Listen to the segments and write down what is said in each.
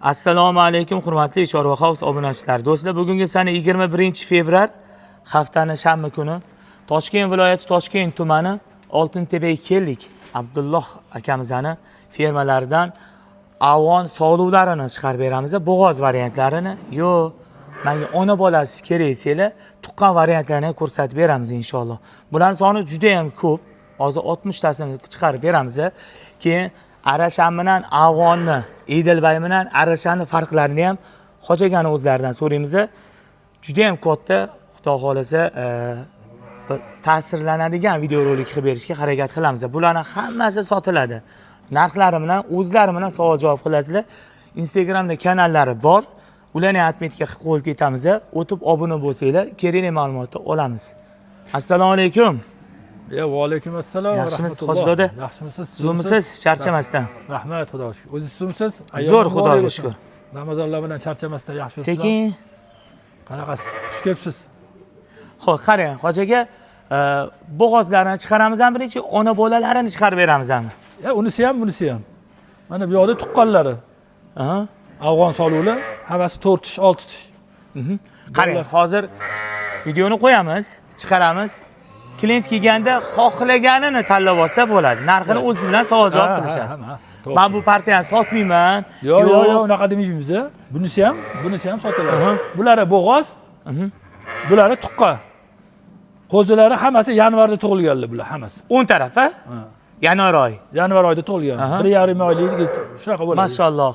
Assalomu alaykum hurmatli Chorva House obunachilar. Do'stlar, bugungi sana 21-fevral, haftaning shanba kuni Toshkent viloyati Toshkent tumani Oltintepaga keldik. Abdulloh akamizning fermalaridan avon sog'luvlarini chiqarib beramiz. Bo'g'oz variantlarini, yo menga ona bolasi kerak desanglar, tuqqan variantlarini ko'rsatib beramiz inshaalloh. Bularning soni juda ham ko'p. Hozir 60 tasini chiqarib beramiz. Keyin Arashan bilan avonni, Edilbay bilan Arashanni farqlarini ham Xo'jagani o'zlaridan so'raymiz. Juda ham katta, Xudo xolasa, ta'sirlanadigan videorolik qilib berishga harakat qilamiz. Bularning hammasi sotiladi. Narxlari bilan o'zlari bilan savol javob qilasizlar. Instagramda kanallari bor. Ularni atmetga qo'yib ketamiz. O'tib obuna bo'lsanglar, kerakli ma'lumotni olamiz. Assalomu alaykum. Va alaykum assalom. Yaxshimisiz Hojidoda? Yaxshimisiz? Zo'misiz? Charchamasdan. Rahmat, Xudoga shukr. O'zingiz zo'msiz? Zo'r, Xudoga shukr. Ramazonlar bilan charchamasdan yaxshimisiz? Sekin. Qanaqasiz? Xush kelibsiz. Xo'p, qarang, Hojaga bo'g'ozlarni chiqaramiz ham birinchi, ona bolalarini chiqarib beramiz ham. Unisi ham, bunisi ham. Mana bu yoqda tuqqanlari. Afg'on soluvlar, hammasi 4 tish, 6 tish. Qarang, hozir videoni qo'yamiz, chiqaramiz. Klient kelganda xohlaganini tanlab olsa bo'ladi. Narxini o'zi bilan savol javob qilishadi. Men bu partiyani sotmayman. Yo'q, unaqa demaymiz. Bunisi ham sotiladi. Bular bo'g'oz, bular tuqqan. Qo'zilari hammasi yanvarda tug'ilganlar bular, hammasi. 10 taraf, a? Yanvar oy. Yanvar oyida tug'ilgan. 1,5 oylik shunaqa bo'ladi. Mashalloh.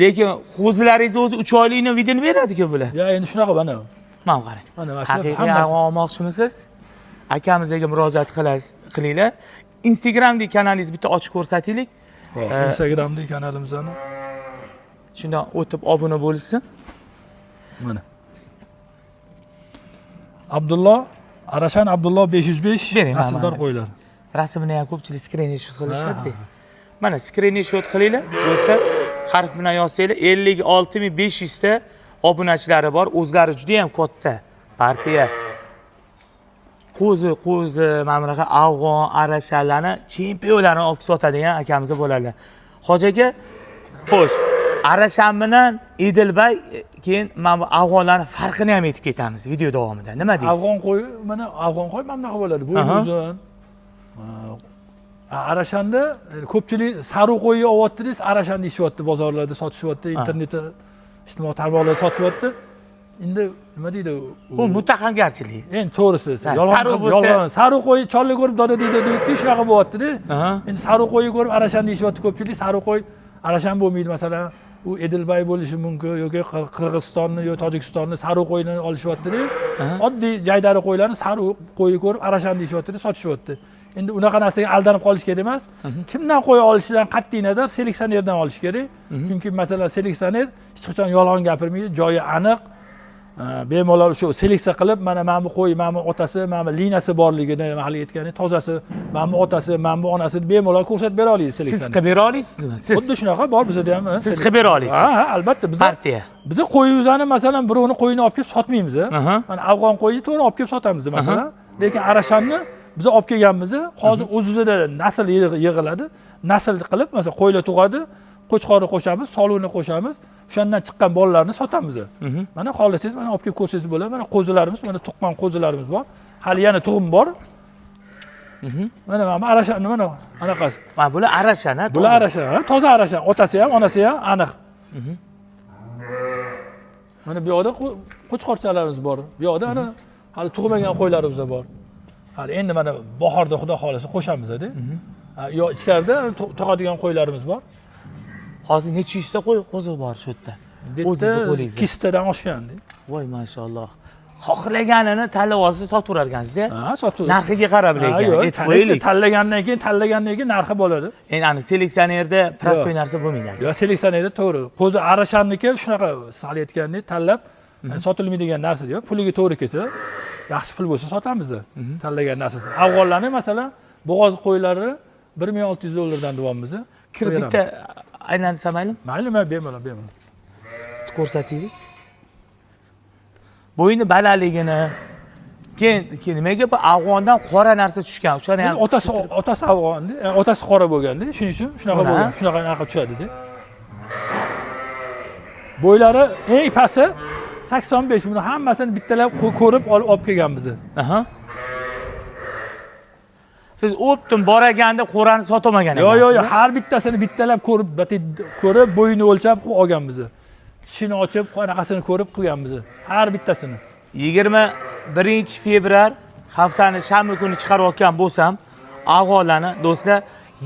Lekin qo'zilaringiz o'zi 3 oylikni videoni beradi-ku bular. Endi shunaqa mana. Mana qarang. Haqiqiy avon olmoqchimisiz? Akamizga murojaat qilinglar. Instagramdagi kanalingizni bitta ochib ko'rsataylik. Instagramdagi kanalimizni. Shundan o'tib obuna bo'lsin. Mana. Abdulloh, Arashan Abdulloh 505 nasldor qo'ylar. Rasmini ham ko'pchilik screenshot qilishadi. Mana screenshot qilinglar. Do'stlar, harf bilan yozsanglar 56500 ta obunachilari bor. O'zlari juda ham katta partiya. Qo'zi, mana bunaqa afg'on, arashalarni chempionlarni olib sotadigan akamiz bo'ladilar. Hojaga, xo'sh, Arashan bilan Edilbay, keyin mana bu afg'onlarning farqini ham aytib ketamiz video davomida. Nima deysiz? Afg'on qo'yi, mana afg'on qo'y mana bunaqa bo'ladi. Bo'yi uzun. Arashanda ko'pchilik sariq qo'yni olyapti-desiz, Arashan deyishyapti, bozorlarda sotishyapti, internetda, ijtimoiy tarmoqlarda sotishyapti. Endi nima deydi? Bu mutaxamgarchilik. Endi to'g'risi, yolg'on. Sariq qo'y cholni ko'rib doda deydi, shunaqa bo'lyapti-da. Endi sariq qo'yni ko'rib Arashan deyishyapti ko'pchilik. Sariq qo'y Arashan bo'lmaydi, masalan, u Edilbay bo'lishi mumkin yoki Qirg'izistonni yoki Tojikistonni sariq qo'yni olishyapti-da. Oddiy jaydari qo'ylarni sariq qo'yni ko'rib Arashan deyishyapti-da, sotishyapti. Endi unaqa narsaga aldanib qolish kerak emas. Kimdan qo'y olishidan qat'iy nazar seleksionerdan olish kerak. Chunki masalan seleksioner hech qachon yolg'on gapirmaydi, joyi aniq. Bemalol shu seleksiya qilib, mana bu qo'y, mana bu otasi, mana bu liniyasi borligini, hali aytgani, tozasi, mana bu otasi, mana bu onasini bemalol ko'rsatib bera olasiz seleksioner. Siz qilib bera olasizmi? Siz xuddi shunaqa bor bizda ham. Siz qilib bera olasiz. Ha, albatta biz partiya. Biz qo'yimizni masalan birovni qo'yini olib kelib sotmaymiz. Mana afg'on qo'yini to'g'ri olib kelib sotamiz masalan. Lekin Arashanni biz olib kelganmiz. Hozir o'zida nasl yig'iladi. Nasl qilib, masalan, qo'ylar tug'adi, qo'chqorni qo'shamiz, soluvni qo'shamiz. O'shandan chiqqan bolalarni sotamiz. Mana xohlasangiz, mana olib kelib ko'rsangiz bo'ladi. Mana qo'zilarimiz, mana tuqqan qo'zilarimiz bor. Hali yana tug'im bor. Mana Arashan, mana anaqasi. Mana bular Arashan, ha? Bular Arashan, toza Arashan. Otasi ham, onasi ham aniq. Mana bu yoqda qo'chqorchalarimiz bor. Bu yoqda ana hali tug'magan qo'ylarimiz bor. Hali endi mana bahorda Xudo xolasa qo'shamiz-da. Yo ichkarida tug'adigan qo'ylarimiz bor. Hozir necha yuzta qo'zi bor shu yerda? O'zingiz qo'lingizda. 2 tadan oshgandi. Voy mashalloh. Xohlaganini tanlab olsangiz sotavergansiz-da? Ha, sotib. Narxiga qarab lekin aytib qo'yaylik. Tanlagandan keyin narxi bo'ladi. Endi ani seleksionerda prostoy narsa bo'lmaydi. Yo, seleksionerda to'g'ri. Qo'zi Arashanniki shunaqa hali aytgandek tanlab sotilmaydigan narsa yo'q. Puliga to'g'ri kelsa, yaxshi pul bo'lsa sotamiz. Tanlagan narsasi. Afg'onlarning masalan bo'g'oz qo'ylari $1600 davomimiz. Kirib bitta aylansa maylimi? Maylimi, bemalol. Ko'rsataylik. Bo'yni balandligini, keyin nimaga bu afg'ondan qora narsa tushgan? O'shani ham otasi afg'onda, otasi qora bo'lganda, shuning uchun shunaqa bo'lgan, shunaqa narxa tushadi-da. Bo'ylari eng pasti 85. Buni hammasini bittalab ko'rib olib kelganmiz. Aha. Siz o'pdim boraganda qo'rani sotmagan ekansiz. Yo'q, har bittasini bittalab ko'rib bo'yini o'lchab olganmiz. Tishini ochib, qanaqasini ko'rib qilganmiz. Har bittasini. 21-fevral haftani shanba kuni chiqarayotgan bo'lsam, avvalani do'stlar,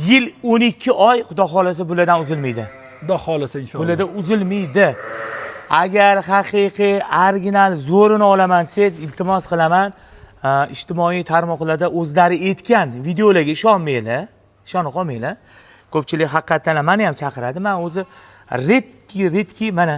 yil 12 oy xudo xolasa bulardan uzilmaydi. Xudo xolasa inshaalloh. Bularda uzilmaydi. Agar haqiqiy, original zo'rini olaman siz, iltimos qilaman, ijtimoiy tarmoqlarda o'zlari aytgan videolarga ishonmanglar, ishonib qolmanglar. Ko'pchilik haqiqatan meni ham chaqiradi. Men o'zi redki mana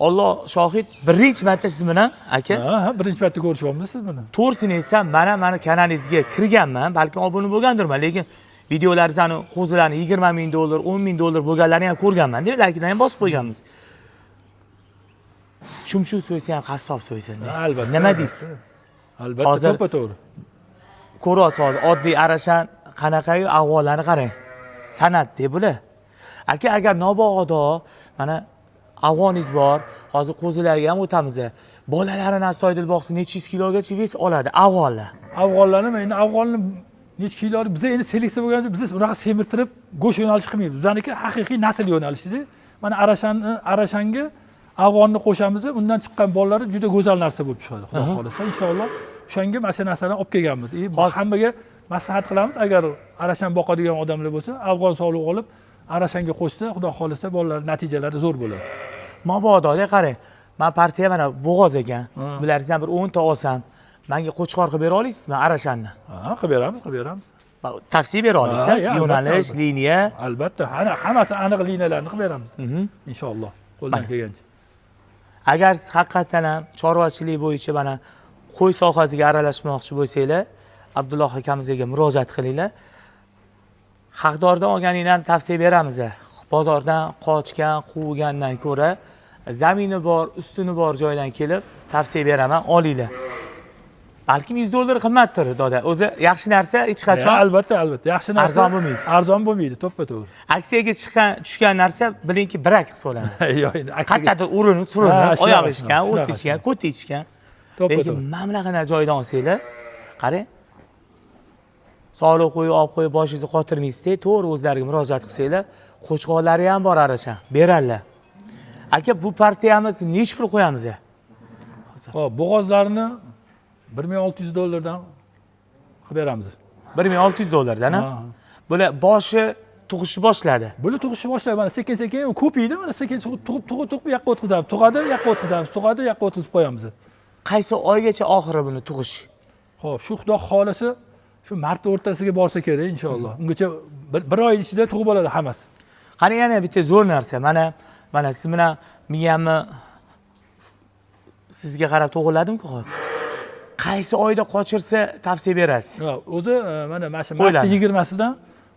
Alloh shohid, birinchi marta siz bilan aka. Ha, birinchi marta ko'rishyapmiz siz bilan. To'g'risini aytsam, mani kanalingizga kirganman, balki obuna bo'lgandirman, lekin videolaringizni, qo'zilarni 20 ming dollar, 10 ming dollar bo'lganlarini ham ko'rganman. Demaklar ham bosib qo'yganmiz. Shumshu so'ysa ham qassob so'ysin. Albatta. Nima deysiz? Albatta, to'g'ri. Ko'ryapsiz, hozir oddiy arashan qanaqayu ahvollarni qarang. San'at deb bular. Aka, agar nobodo mana avvoningiz bor, hozir qo'zilarga ham o'tamiz. Bolalarini astoydil boqsa necha yuz kilogacha ves oladi avvallar. Avvallarni endi avvalni necha kilo biz endi seleksiya bo'lganda biz unaqa semirtirib go'sht yo'nalishi qilmaymiz. Bizaniki haqiqiy nasl yo'nalishida. Mana arashanga avvonni qo'shamiz, undan chiqqan bolalari juda go'zal narsa bo'lib chiqadi. Xudo xolasa inshaalloh o'shanga mana shu narsalarni olib kelganmiz. Hammaga maslahat qilamiz, agar arashan boqadigan odamlar bo'lsa, afg'on sog'liq olib arashanga qo'shsa, xudo xolasa bolalar natijalari zo'r bo'ladi. Mabodo qarang, men partiya mana bo'g'oz ekan. Bulardan bir 10 ta olsam, menga qo'chqor qilib bera olasizmi arashanni? Ha, qilib beramiz. Tavsiya bera olasiz, yo'nalish, liniya. Albatta, hammasi aniq liniyalarni qilib beramiz. Inshaalloh, qo'ldan kelgancha. Agar siz haqiqatan ham chorvachilik bo'yicha mana qo'y sohasiga aralashmoqchi bo'lsanglar, Abdulloh akamizga murojaat qilinglar. Haqdordan olganinglarni tavsiya beramiz. Bozordan qochgan, quvgandan ko'ra zamini bor, ustuni bor joydan kelib tavsiya beraman, olinglar. Balki 100 dollar qimmatdir, doda. O'zi yaxshi narsa hech qachon albatta, yaxshi narsa arzon bo'lmaydi. Arzon bo'lmaydi, to'ppa-to'g'ri. Aksiyaga tushgan narsa bilingki birak hisoblanadi. Yo'q, endi qayerdadir urinib, surinib, oyoq ichgan, o't ichgan, ko't ichgan. Lekin mana bunaqa joydan olsanglar, qarang. Sog'liq qo'yib, olib qo'yib, boshingizni qotirmaysizda, to'g'ri o'zlariga murojaat qilsanglar, qo'chqonlari ham bor arashan, beradilar. Aka, bu partiyamiz nech pul qo'yamiz? Xo'p, bo'g'ozlarni 1600 dollardan qilib beramiz. 1600 dollardan, ha? Bular boshi tug'ishni boshladi. Bular tug'ishni boshladi. Mana sekin-sekin ko'paydi, mana sekin tug'ib bu yoqqa o'tkazamiz. Tug'adi, bu yoqqa o'tkazamiz. Tug'adi, bu yoqqa o'tkazib qo'yamiz. Qaysi oygacha oxiri buni tug'ish? Xo'p, shu xudo xolasa shu mart o'rtasiga borsa kerak inshaalloh. Ungacha bir oy ichida tug'ib oladi hammasi. Qani yana bitta zo'r narsa. Mana siz bilan miyamni sizga qarab tug'iladimi-ku hozir? Qaysi oyda qochirsa tavsiya berasiz? O'zi mana shu mart 20sidan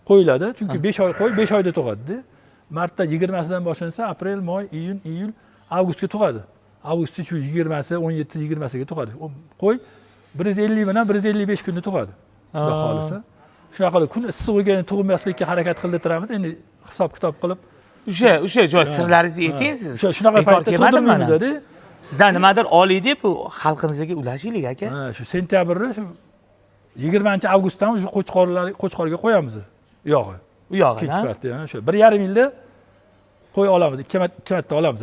qo'yiladi. Chunki 5 oy qo'y, 5 oyda tug'adi-da. Martda 20sidan boshlansa, aprel, moy, iyun, iyul, avgustga tug'adi. Avgustda shu 20si, 17-20siga tug'adi. Qo'y 150 bilan 155 kunda tug'adi. Xudo xolasa. Shunaqa qilib kun issig'iga tug'maslikka harakat qildiramiz. Endi hisob-kitob qilib o'sha joy sirlaringizni ayting siz. Shunaqa paytda tug'dirmaymiz-da. Sizdan nimadir oliy deb bu xalqimizga ulashaylik aka. Shu sentyabrda shu 20-avgustdan shu qo'chqorga qo'yamiz. Yog'i. U yog'i. Ikkinchi partiya, shu 1,5 yilda qo'y olamiz, 2 marta olamiz.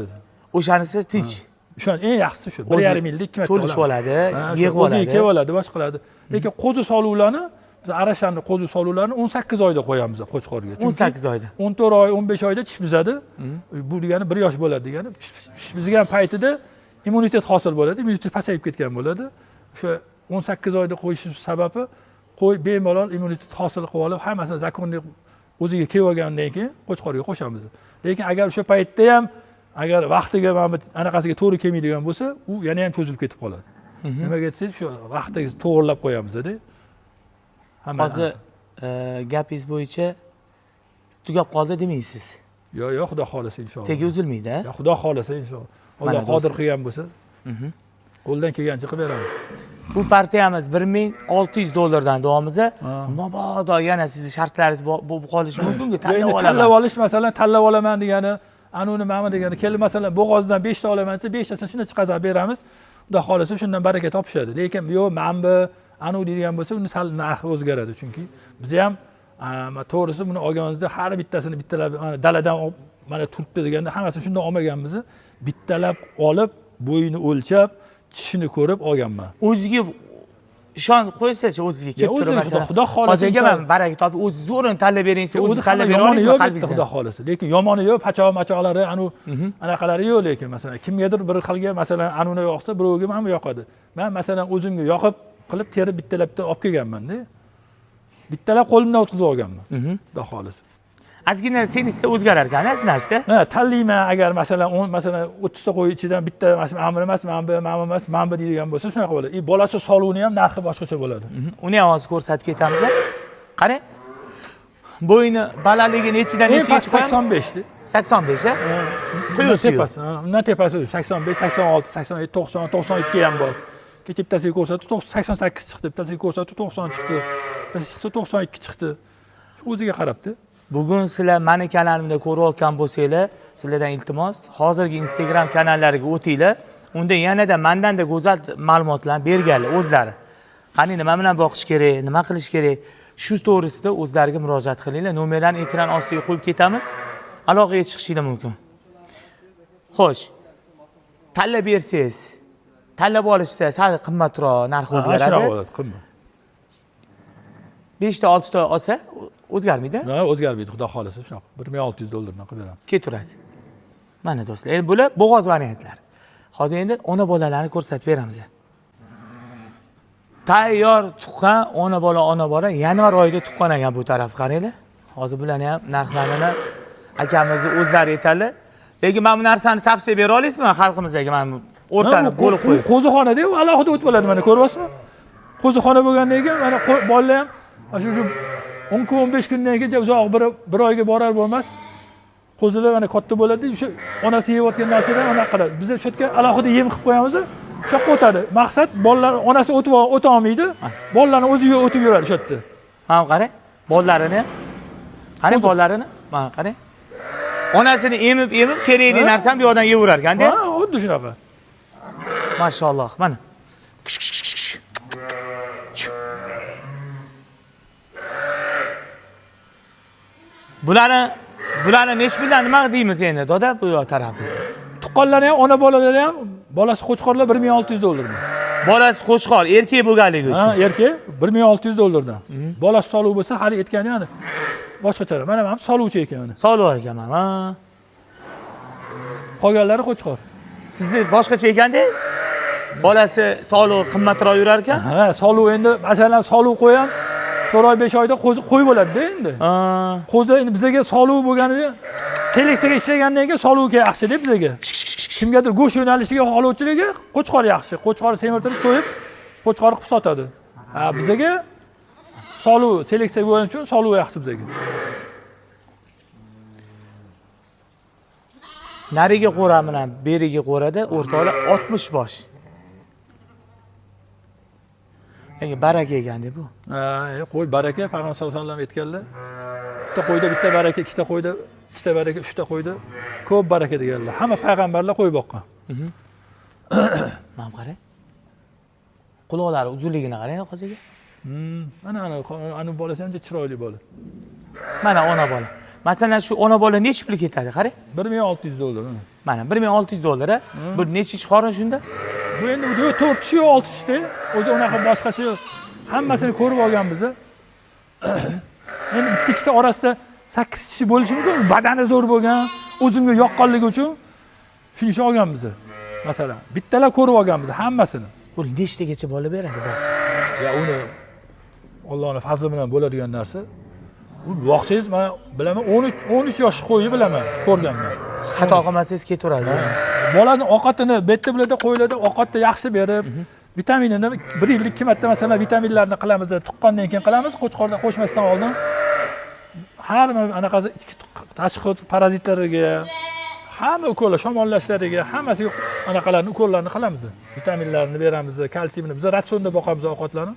O'shanisiz tinch. Shu eng yaxshisi shu. 1,5 yilda 2 marta olamiz. To'lish oladi, yig'ib oladi. O'ziga kelib oladi, boshqa qiladi. Lekin qo'zi soluvlarni biz arashanni qo'zi soluvlarni 18 oyda qo'yamiz qo'chqorga. 18 oyda. 14 oy, 15 oyda tish bizadi. Bu degani 1 yosh bo'ladi degani. Tish bizgan paytida immunitet hosil bo'ladi, immunitet pasayib ketgan bo'ladi. O'sha 18 oyda qo'yish sababi qo'y bemalol immunitet hosil qilib olib, hammasini zakonli o'ziga kelib olgandan keyin qo'chqorga qo'shamiz. Lekin agar o'sha paytda ham agar vaqtiga mana anaqasiga to'g'ri kelmaydigan bo'lsa, u yana ham cho'zilib ketib qoladi. Nimaga desangiz, shu vaqtiga to'g'rilab qo'yamiz-da. Hozir gapingiz bo'yicha tugab qoldi demaysiz. Yo'q, xudo xolasa inshaalloh. Tegi uzilmaydi. Yo'q, xudo xolasa inshaalloh. Alloh qodir qilgan bo'lsa, qo'ldan kelgancha qilib beramiz. Bu partiyamiz 1600 dollardan davomimiz. Mabodo yana sizni shartlaringiz bo'lib qolishi mumkin-ku, tanlab olaman. Tanlab olish, masalan, tanlab olaman degani anuni mana degani kelib masalan bo'g'ozdan 5 ta olaman desa 5 tasini shuni chiqazib beramiz. Xudo xolasa shundan baraka topishadi. Lekin yo'q manba anu deydigan bo'lsa uni sal narxi o'zgaradi. Chunki biz ham to'g'risi buni olganimizda har bittasini bittalab mana daladan mana turibdi deganda hammasini shundan olmaganmiz. Bittalab olib, bo'yini o'lchab, tishini ko'rib olganman. O'ziga ishon qo'ysa-chi, o'ziga kelib turib masalan. Xudo xolasa Hojaga men baraka topib, o'zi zo'rini tanlab beringsa, o'zi tanlab bera olasizmi qalbingizdan? Xudo xolasa. Lekin yomoni yo'q, pachoq-machoqlari, anaqalari yo'q lekin masalan kimgadir bir xilga masalan anuni yoqsa, birovga ham yoqadi. Men masalan o'zimga yoqib qilib terib bittalab olib kelganman-da. Bittalab qo'limdan o'tkazib olganman. Xudo xolasa. Ozgina senisi o'zgarar ekan, sinashda. Ha, tanlayman agar masalan 30 ta qo'y ichidan bitta mana emas, mana bu deydigan bo'lsa shunaqa bo'ladi. Bolasi soluvni ham narxi boshqacha bo'ladi. Uni ham hozir ko'rsatib ketamiz. Qarang. Bo'yni balandligi nechidan nechaga chiqamiz? 85 da. 85 da? Quyusi. Undan tepasi 85, 86, 87, 90, 92 ham bor. Kecha bittasiga ko'rsatib 88 chiqdi, bittasiga ko'rsatib 90 chiqdi. Bittasi chiqsa 92 chiqdi. O'ziga qarabdi. Bugun sizlar meni kanalimda ko'rayotgan bo'lsanglar, sizlardan iltimos, hozirgi Instagram kanallariga o'tinglar. Unda yanada mendanda go'zal ma'lumotlarni berganlar o'zlari. Qani nima bilan boqish kerak, nima qilish kerak, shu to'g'risida o'zlariga murojaat qilinglar. Nomerlarni ekran ostiga qo'yib ketamiz. Aloqaga chiqishingiz mumkin. Xo'sh. Tanlab bersangiz, tanlab olishsangiz, hali qimmatroq narx o'zgaradi. Shunday bo'ladi, qimmat. 5 ta 6 ta olsa o'zgarmaydi? Ha, o'zgarmaydi, xudo xolasa shunaqa. $1600 qilib beraman. Keturadi. Mana do'stlar, endi bular bo'g'oz variantlar. Hozir endi ona bolalarni ko'rsatib beramiz. Tayyor tuqqan ona bola yanvar oyida tuqqan ekan bu taraf qaranglar. Hozir bularni ham narxlarini akamizni o'zlari aytadilar. Lekin men bu narsani tavsiya bera olasizmi xalqimizga? Men o'rtani bo'lib qo'yib. Qo'zixonada alohida o'tib bo'ladi, mana ko'ryapsizmi? Qo'zixona bo'lgandan keyin mana bolalar ham shu 10 kun 15 kundan keyin uzoq bir oyga borar bo'lmas qo'zilar mana katta bo'ladi, o'sha onasi yeyotgan narsadan ona qiladi. Biz shu yerga alohida yem qilib qo'yamiz, shu yoqqa o'tadi. Maqsad bolalar onasi o'ta olmaydi, bolalarni o'ziga o'tib yuradi shu yerda. Mana qarang, bolalarini ham. Qarang bolalarini, mana qarang. Onasini emib kerakli narsani bu yoqdan yevarar ekan-da. Ha, xuddi shunaqa. Mashalloh, mana. Bularni nech puldan nima deymiz endi, doda bu yoq tarafingiz? Tuqqanlar ham, ona bolalar ham, bolasi qo'chqorlar $1600. Bolasi qo'chqor, erkak bo'lganligi uchun. Ha, erkak $1600. Bolasi soluv bo'lsa, hali aytgani yani boshqacha. Mana ham soluvchi ekan mana. Soluv ekanman, ha. Qolganlari qo'chqor. Sizni boshqacha ekanda? Bolasi soluv qimmatroq yurar ekan? Ha, soluv endi masalan soluv qo'yam 4 oy 5 oyda qo'y bo'ladi-da endi. Qo'zi endi bizga soluv bo'lganida seleksiyaga ishlagandan keyin soluvga yaxshi-da bizga. Kimgadir go'sht yo'nalishiga oluvchilarga qo'chqor yaxshi. Qo'chqor semirtirib so'yib, qo'chqor qilib sotadi. Ha, bizga soluv seleksiya bo'lgani uchun soluv yaxshi bizga. Nariga qo'ra bilan beriga qo'rada o'rtoqlar 60 bosh. Menga baraka ekanda bu. Ha, qo'y baraka, Payg'ambar sollallohu alayhi vasallam aytganlar. Bitta qo'yda bitta baraka, ikkita qo'yda ikkita baraka, uchta qo'yda ko'p baraka deganlar. Hamma payg'ambarlar qo'y boqqan. Mana qarang. Quloqlari uzunligini qarang qo'ziga. Ana bolasi ham chiroyli bola. Mana ona bola. Masalan shu ona bola necha pul ketadi, qarang. $1600. Mana $1600. Bu necha qorin shunda? Bu endi 4 kishi 6 kishida. O'zi unaqa boshqasi yo'q. Hammasini ko'rib olganmiz. Endi bitta ikkita orasida 8 kishi bo'lishi mumkin. Badani zo'r bo'lgan, o'zimga yoqqanligi uchun shuning uchun olganmiz. Masalan, bittalar ko'rib olganmiz hammasini. Bu nechtagacha bola beradi boqsiz? Ya uni Allohning fazli bilan bo'ladigan narsa. Bu boqsangiz men bilaman 13 yosh qo'yi bilaman, ko'rganman. Xato qilmasangiz ketaveradi. Bolaning ovqatini betta bilada qo'yiladi, ovqatni yaxshi berib, vitaminini 1 yillik marta masalan vitaminlarni qilamiz, tuqqandan keyin qilamiz, qo'chqordan qo'shmasdan oldin. Har anaqa ichki tashqi parazitlariga, hamma ukollar, shamollashlariga, hammasiga anaqalarni ukollarni qilamiz. Vitaminlarni beramiz, kalsiyni biz ratsionda boqamiz ovqatlarni.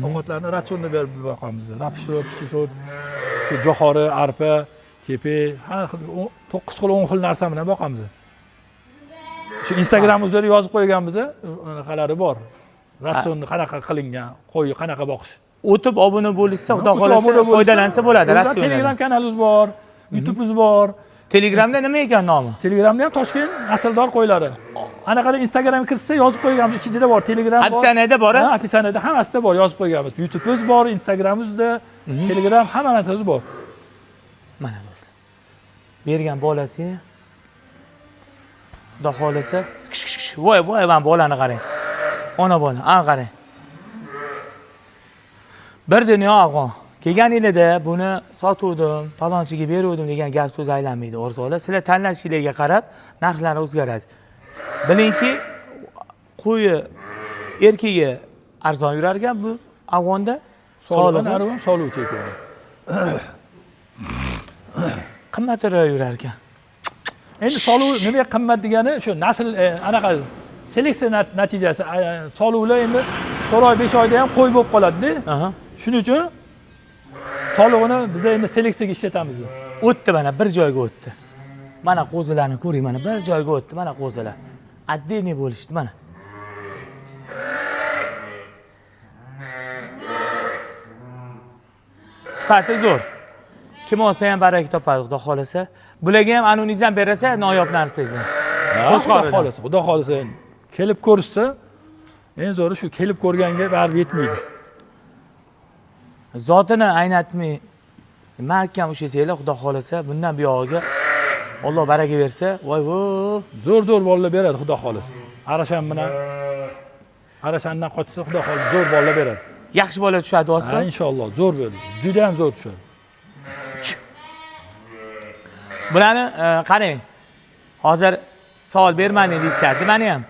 Ovqatlarni ratsionda berib boqamiz. Rapshot, shu jo'xori, arpa, kepak, har xil 9 xil 10 xil narsa bilan boqamiz. Shu Instagram uzra yozib qo'yganmiz, anaqalari bor. Ratsionni qanaqa qilingan, qo'yni qanaqa boqish. O'tib obuna bo'lishsa, xudo xolasa foydalansa bo'ladi ratsiondan. Telegram kanalimiz bor, YouTube'imiz bor. Telegramda nima ekan nomi? Telegramda ham Toshkent asldor qo'ylari. Anaqada Instagramga kirsa yozib qo'yganmiz, ichida bor, Telegram bor. Opsiyanada bor. Ha, opsiyanada hammasida bor, yozib qo'yganmiz. YouTube'imiz bor, Instagramimizda, Telegram hamma narsamiz bor. Mana do'stlar. Bergan bolasi xudo xolasa, voy men bolani qarang. Ona bola, qarang. Bir dunyo afg'on. Kelganingizda buni sotuvdim, palonchiga beruvdim degan gap so'z aylanmaydi o'rtoqlar. Sizlar tanlashingizga qarab narxlar o'zgaradi. Bilingki, qo'yi erkagi arzon yurar ekan bu afg'onda, Soliq chekadi. Qimmatroq yurar ekan. Endi soluv nimaga qimmat degani shu nasl anaqa seleksiya natijasi. Soluvlar endi 4 oy 5 oyda ham qo'y bo'lib qoladi-da. Shuning uchun solig'ini biz endi seleksiyaga ishlatamiz. O'tdi mana bir joyga o'tdi. Mana qo'zilarni ko'ring, mana bir joyga o'tdi, mana qo'zilar. Отдельный bo'lishdi mana. Sifati zo'r. Kim olsa ham baraka topadi, xudo xolasa. Bularga ham anonizdan berasa, noyob narsangizni. Xudo xolasa endi kelib ko'rishsa, eng zo'ri shu kelib ko'rganga baribir yetmaydi. Zotini aynatmay mahkam ushlasanglar, xudo xolasa, bundan buyog'iga Alloh baraka bersa, voy zo'r bolalar beradi, xudo xolasa. Arashan bilan Arashandan qochsa, xudo xolasa zo'r bolalar beradi. Yaxshi bola tushadi o'sma. Ha, inshaalloh zo'r bo'ladi. Juda ham zo'r tushadi. Bularni qarang. Hozir savol bermang deyishyapti. Mana ham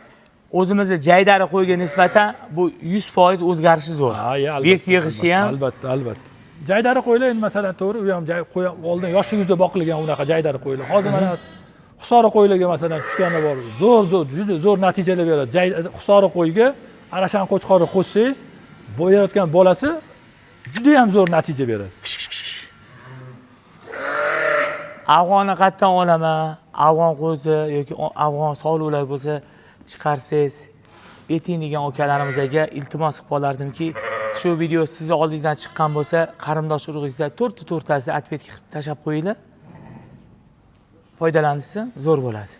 o'zimizda jaydari qo'yga nisbatan bu 100% o'zgarishi zo'r. Bes yig'ishi ham albatta. Jaydari qo'ylar endi masalan to'g'ri, u ham qo'y oldin yoshligimizda boqilgan unaqa jaydari qo'ylar. Hozir mana Husori qo'ylarga masalan tushgani bor. Juda zo'r natijalar beradi. Husori qo'yga Arashan qo'chqori qo'shsangiz, bo'yayotgan bolasi juda ham zo'r natija beradi. Afg'onni qayerdan olaman? Afg'on qo'zi yoki afg'on sovlular bo'lsa chiqarsangiz, eting degan akalarimizga iltimos qilib qolardimki, shu video sizni oldingizdan chiqqan bo'lsa, qarindosh urug'ingizda to'rttasi atpetga tashab qo'yinglar. Foydalanishsa zo'r bo'ladi.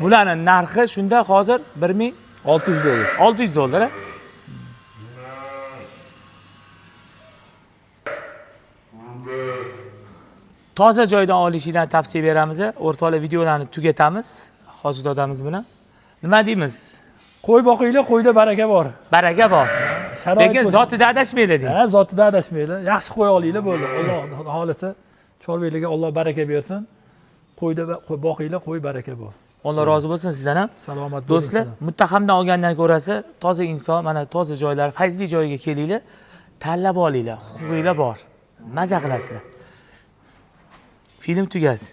Bularning narxi shunda hozir 1600 dollar. 600 dollar. Toza joydan olishingdan tavsiya beramiz. O'rtoqlar videolarni tugatamiz Hoji dodamiz bilan. Nima deymiz? Qo'y boqinglar, qo'yda baraka bor. Baraka bor. Lekin zotida adashmaylar deydi. Ha, zotida adashmaylar. Yaxshi qo'y olinglar bo'ldi. Alloh xolisa chorvalarga Alloh baraka bersin. Qo'yda boqinglar, qo'y baraka bor. Alloh rozi bo'lsin sizdan ham. Salomat bo'ling. Do'stlar, muttahamdan olgandan ko'rasa, toza inson, mana toza joylar, fayzli joyga kelinglar, tanlab olinglar. Huquqinglar bor. Maza qilasizlar. Film tugadi.